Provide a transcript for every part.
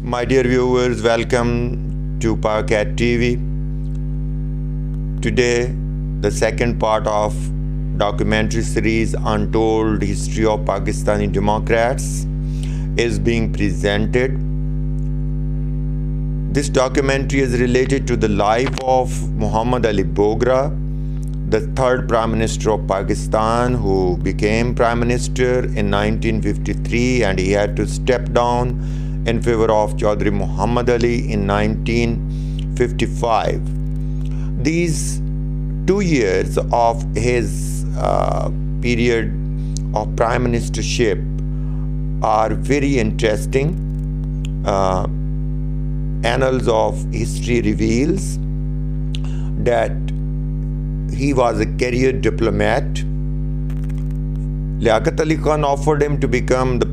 My dear viewers, welcome to Pak US TV. Today, the second part of documentary series Untold History of Pakistani Democrats is being presented. This documentary is related to the life of M.Ali Bogra, the third Prime Minister of Pakistan, who became Prime Minister in 1953, and he had to step down in favor of Chaudhry Muhammad Ali in 1955. These 2 years of his period of prime ministership are very interesting. Annals of history reveals that he was a career diplomat. Liaquat Ali Khan offered him to become the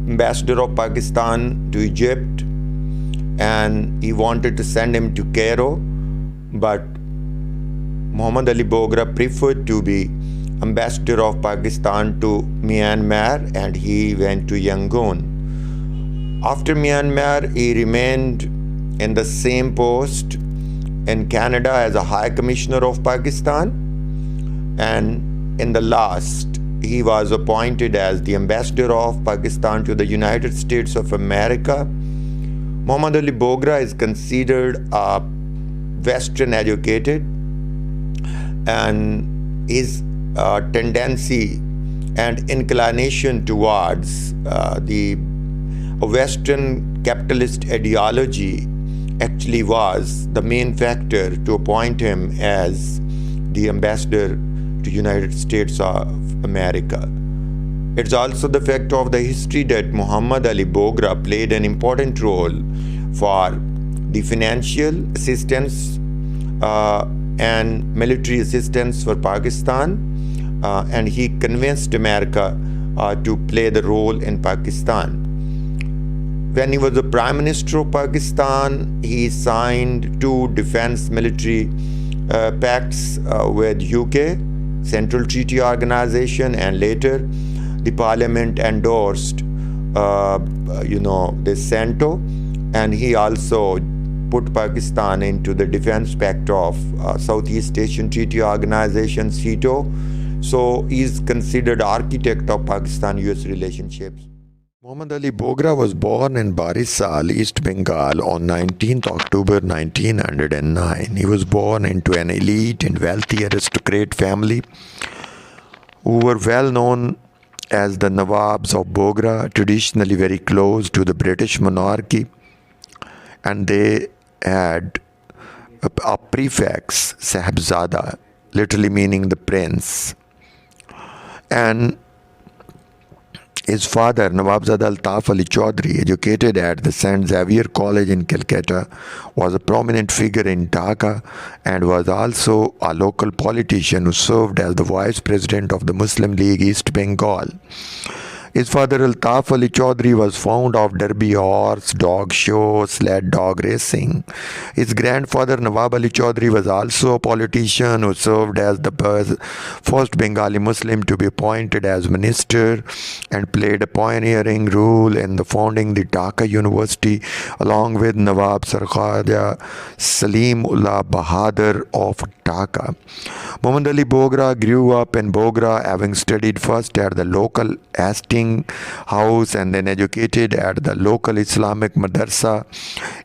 ambassador of Pakistan to Egypt, and he wanted to send him to Cairo, but M.Ali Bogra preferred to be ambassador of Pakistan to Myanmar, and he went to Yangon. After Myanmar, he remained in the same post in Canada as a High Commissioner of Pakistan, and in the last, he was appointed as the ambassador of Pakistan to the United States of America. M.Ali Bogra is considered a Western educated, and his tendency and inclination towards the Western capitalist ideology actually was the main factor to appoint him as the ambassador to United States of America. It's also the fact of the history that M.Ali Bogra played an important role for the financial assistance and military assistance for Pakistan, and he convinced America to play the role in Pakistan. When he was the Prime Minister of Pakistan, he signed 2 defense military pacts with UK, Central Treaty Organization, and later the Parliament endorsed, the CENTO, and he also put Pakistan into the Defense Pact of Southeast Asian Treaty Organization, CETO. So he is considered architect of Pakistan-US relationships. M.Ali Bogra was born in Barisal, East Bengal on 19th October 1909. He was born into an elite and wealthy aristocrat family who were well known as the Nawabs of Bogra, traditionally very close to the British monarchy, and they had a prefix, Sahibzada, literally meaning the prince. And his father, Nawabzada Altaf Ali Chaudhry, educated at the St. Xavier College in Calcutta, was a prominent figure in Dhaka and was also a local politician who served as the vice president of the Muslim League East Bengal. His father Altaf Ali Chaudhry was fond of derby horse, dog show, sled dog racing. His grandfather Nawab Ali Chaudhry was also a politician who served as the first Bengali Muslim to be appointed as minister and played a pioneering role in the founding the Dhaka University along with Nawab Sir Khwaja Salim Ullah Bahadur of Dhaka. M.Ali Bogra grew up in Bogra, having studied first at the local Hastings House and then educated at the local Islamic Madrasa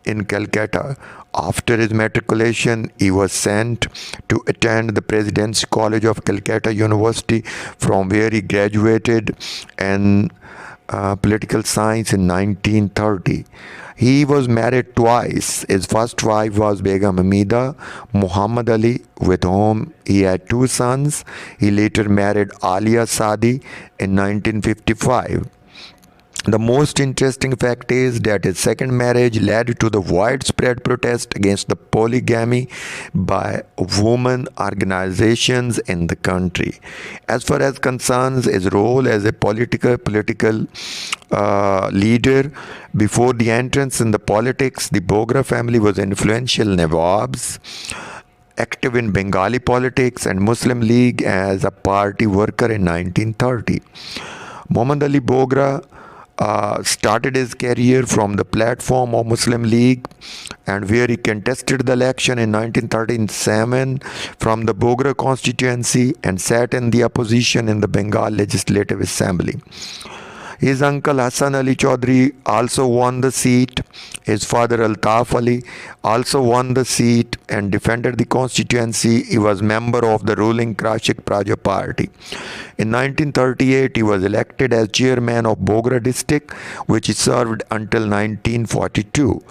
in Calcutta. After his matriculation, he was sent to attend the President's College of Calcutta University, from where he graduated in political science in 1930. He was married twice. His first wife was Begum Hamida Muhammad Ali, with whom he had 2 sons. He later married Alia Sadi in 1955. The most interesting fact is that his second marriage led to the widespread protest against the polygamy by women organizations in the country. As far as concerns his role as a political leader, before the entrance in the politics, the Bogra family was influential Nawabs, active in Bengali politics and Muslim League as a party worker in 1930. M.Ali Bogra started his career from the platform of Muslim League, and where he contested the election in 1937 from the Bogra constituency and sat in the opposition in the Bengal Legislative Assembly. His uncle Hassan Ali Chaudhry also won the seat. His father Altaf Ali also won the seat and defended the constituency. He was member of the ruling Krashik Praja party. In 1938, he was elected as chairman of Bogra district, which he served until 1942.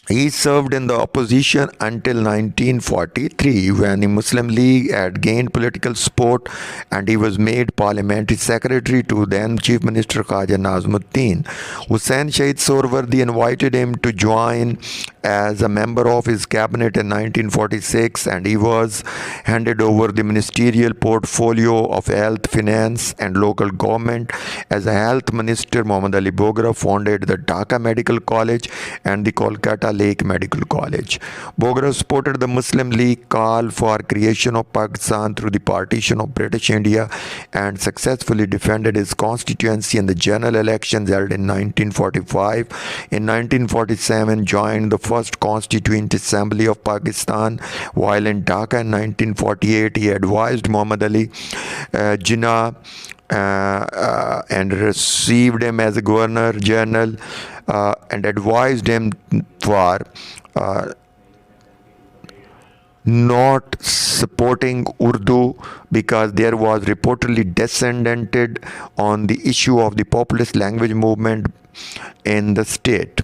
He served in the opposition until 1943, when the Muslim League had gained political support, and he was made parliamentary secretary to then Chief Minister Khaja Nazmuddin. Hussain Shahid Sohrawardi invited him to join as a member of his cabinet in 1946, and he was handed over the ministerial portfolio of health, finance and local government. As a health minister, M.Ali Bogra founded the Dhaka Medical College and the Kolkata Lake Medical College. Bogra supported the Muslim League call for creation of Pakistan through the partition of British India and successfully defended his constituency in the general elections held in 1945. In 1947, joined the first Constituent Assembly of Pakistan, while in Dhaka in 1948 he advised Muhammad Ali Jinnah and received him as a Governor General and advised him for not supporting Urdu because there was reportedly descended on the issue of the populist language movement in the state.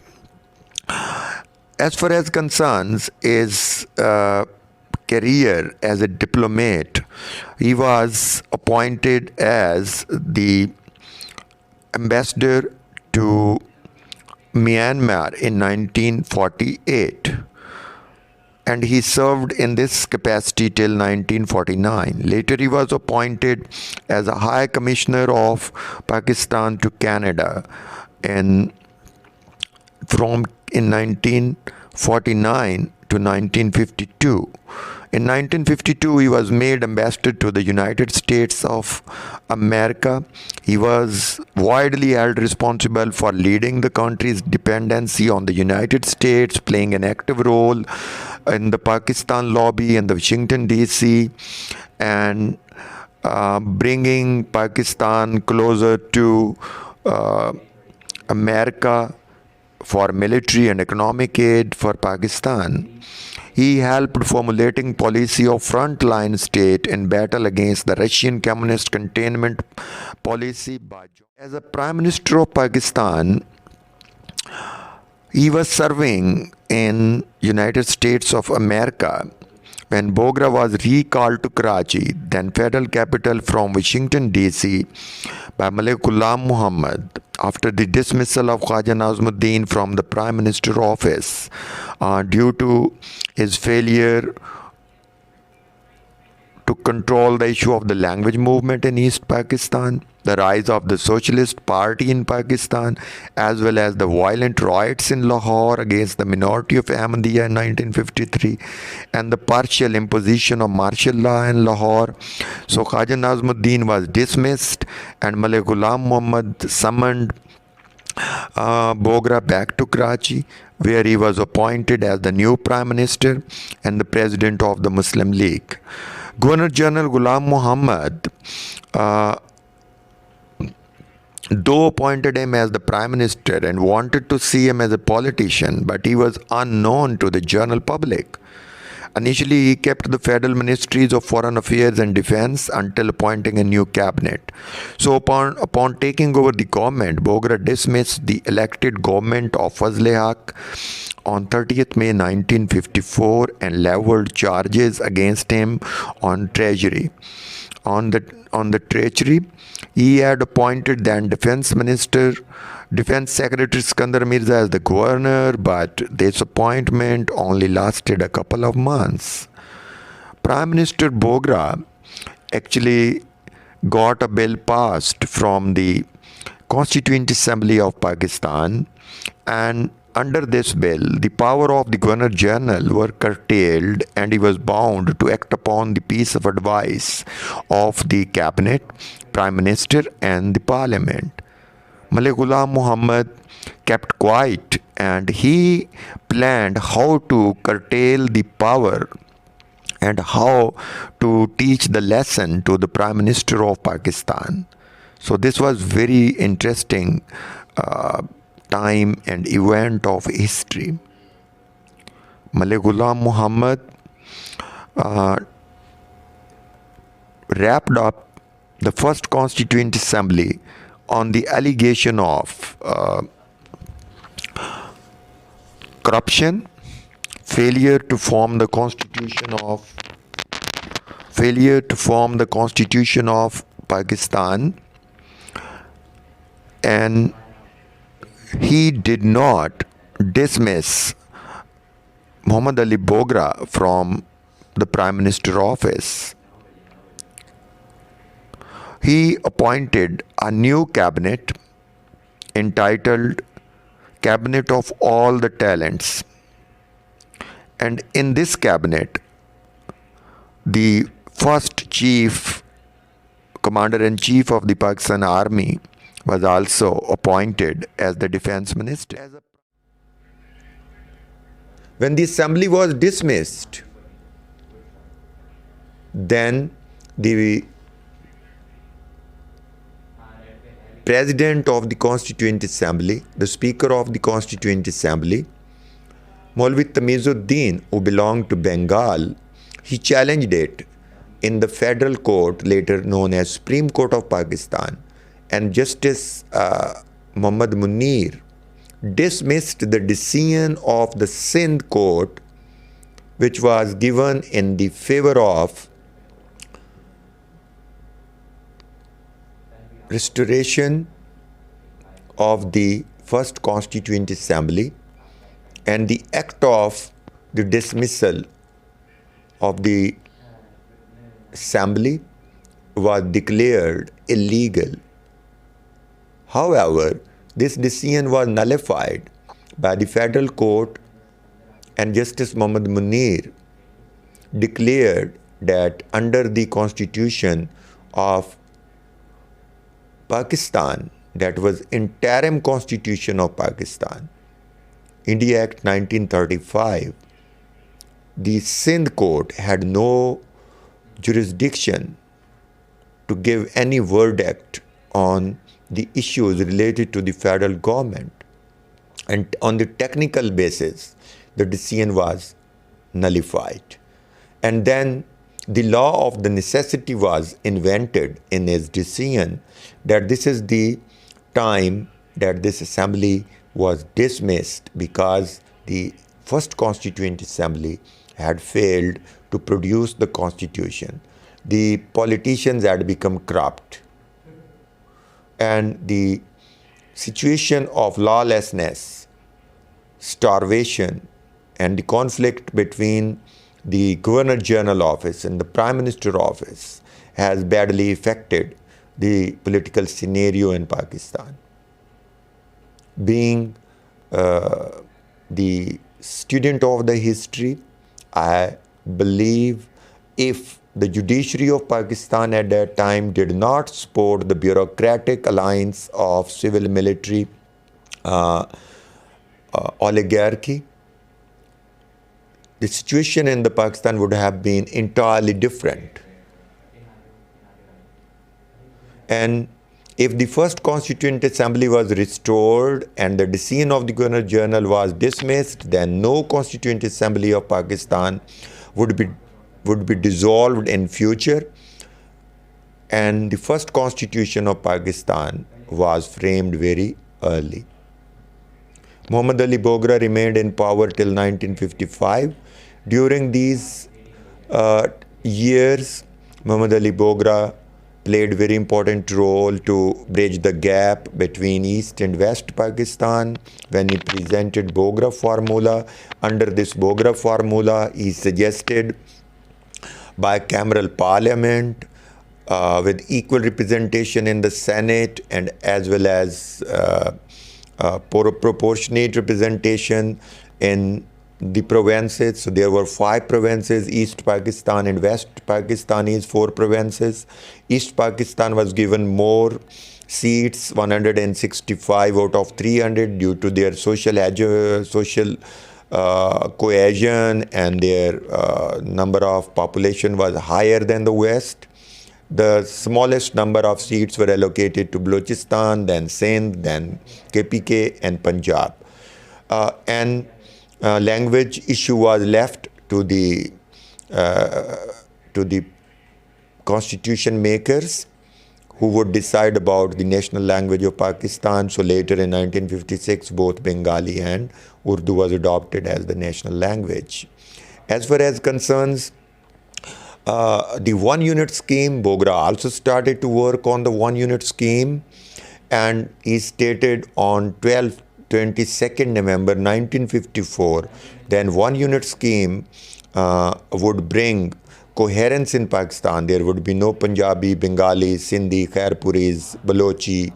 As far as concerns his career as a diplomat, he was appointed as the ambassador to Myanmar in 1948, and he served in this capacity till 1949. Later he was appointed as a High Commissioner of Pakistan to Canada in 1949 to 1952. In 1952, he was made ambassador to the United States of America. He was widely held responsible for leading the country's dependency on the United States, playing an active role in the Pakistan lobby in the Washington, D.C., and bringing Pakistan closer to America for military and economic aid for Pakistan. He helped formulating policy of frontline state in battle against the Russian communist containment policy. As a Prime Minister of Pakistan, he was serving in United States of America when Bogra was recalled to Karachi, then federal capital, from Washington, D.C. by Malik Ghulam Muhammad after the dismissal of Khaja Nazmuddin from the Prime Minister office due to his failure to control the issue of the language movement in East Pakistan, the rise of the Socialist Party in Pakistan, as well as the violent riots in Lahore against the minority of Ahmadiyya in 1953, and the partial imposition of martial law in Lahore. So Khaja Nazmuddin was dismissed, and Malik Ghulam Muhammad summoned Bogra back to Karachi, where he was appointed as the new Prime Minister and the President of the Muslim League. Governor General Ghulam Muhammad though appointed him as the Prime Minister and wanted to see him as a politician, but he was unknown to the general public. Initially, he kept the federal ministries of Foreign Affairs and Defense until appointing a new cabinet. So upon taking over the government, Bogra dismissed the elected government of Fazle Haq on 30th May 1954 and leveled charges against him on treachery. On the treachery, he had appointed then Defense Secretary Sikandar Mirza as the governor, but this appointment only lasted a couple of months. Prime Minister Bogra actually got a bill passed from the Constituent Assembly of Pakistan, and under this bill, the power of the Governor General were curtailed, and he was bound to act upon the piece of advice of the Cabinet, Prime Minister and the Parliament. Malik Ghulam Muhammad kept quiet and he planned how to curtail the power and how to teach the lesson to the Prime Minister of Pakistan. So this was very interesting time and event of history. Malik Ghulam Muhammad wrapped up the first Constituent Assembly on the allegation of corruption, failure to form the constitution of Pakistan, and he did not dismiss Muhammad Ali Bogra from the Prime Minister office. He appointed a new cabinet entitled Cabinet of All the Talents. And in this cabinet, the first commander-in-chief of the Pakistan Army was also appointed as the defense minister. When the assembly was dismissed, then the president of the Constituent Assembly, the speaker of the Constituent Assembly, Maulvi Tamizuddin, who belonged to Bengal, he challenged it in the federal court, later known as Supreme Court of Pakistan, and Justice Muhammad Munir dismissed the decision of the Sindh court, which was given in the favor of restoration of the first Constituent Assembly, and the act of the dismissal of the assembly was declared illegal. However, this decision was nullified by the federal court, and Justice Muhammad Munir declared that under the constitution of Pakistan, that was interim constitution of Pakistan, India Act 1935, the Sindh court had no jurisdiction to give any verdict on the issues related to the federal government. And on the technical basis, the decision was nullified. And then the law of the necessity was invented in his decision, that this is the time that this assembly was dismissed because the first Constituent Assembly had failed to produce the constitution. The politicians had become corrupt, and the situation of lawlessness, starvation, and the conflict between the Governor General office and the Prime Minister office has badly affected the political scenario in Pakistan. Being the student of the history, I believe if the judiciary of Pakistan at that time did not support the bureaucratic alliance of civil-military oligarchy, the situation in the Pakistan would have been entirely different. And if the first Constituent Assembly was restored and the decision of the Governor General was dismissed, then no Constituent Assembly of Pakistan would be dissolved in future, and the first Constitution of Pakistan was framed very early. Muhammad Ali Bogra remained in power till 1955. During these years, Muhammad Ali Bogra played very important role to bridge the gap between East and West Pakistan when he presented Bogra Formula. Under this Bogra Formula, he suggested bicameral parliament with equal representation in the Senate and as well as proportionate representation in the provinces. So there were 5 provinces, East Pakistan and West Pakistan is 4 provinces. East Pakistan was given more seats, 165 out of 300, due to their social cohesion, and their number of population was higher than the West. The smallest number of seats were allocated to Balochistan, then Sindh, then KPK, and Punjab. And language issue was left to the constitution makers, who would decide about the national language of Pakistan. So later in 1956, both Bengali and Urdu was adopted as the national language. As far as concerns the one unit scheme, Bogra also started to work on the one unit scheme, and he stated on 22nd November 1954, then one unit scheme would bring coherence in Pakistan. There would be no Punjabi, Bengali, Sindhi, Khairpuris, Balochi,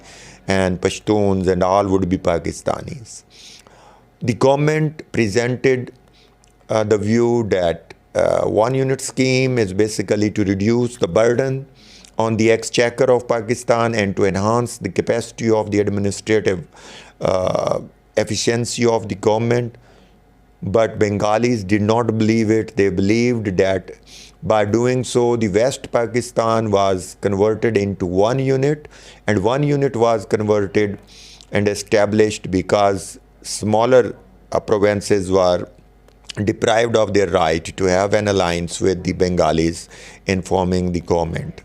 and Pashtuns, and all would be Pakistanis. The government presented the view that one unit scheme is basically to reduce the burden on the exchequer of Pakistan and to enhance the capacity of the administrative efficiency of the government. But Bengalis did not believe it. They believed that by doing so, the West Pakistan was converted into one unit, and one unit was converted and established because smaller provinces were deprived of their right to have an alliance with the Bengalis in forming the government.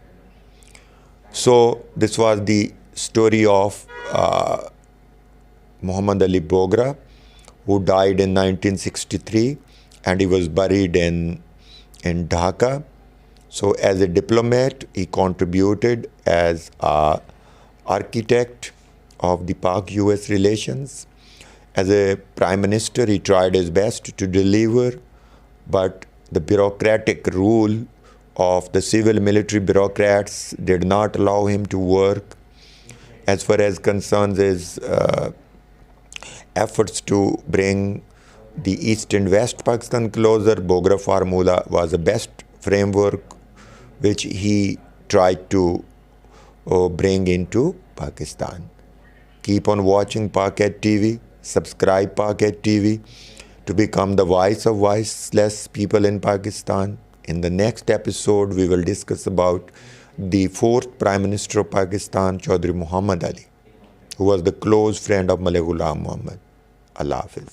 So this was the story of Muhammad Ali Bogra, who died in 1963, and he was buried in Dhaka. So as a diplomat, he contributed as an architect of the Pak US relations. As a prime minister, he tried his best to deliver, but the bureaucratic rule of the civil military bureaucrats did not allow him to work. As far as concerns his efforts to bring the East and West Pakistan closer, Bogra Formula was the best framework which he tried to bring into Pakistan. Keep on watching Paket TV. Subscribe Paket TV to become the voice of voiceless people in Pakistan. In the next episode, we will discuss about the fourth Prime Minister of Pakistan, Chaudhry Muhammad Ali, who was the close friend of Malik Ghulam Muhammad. Allah Hafiz.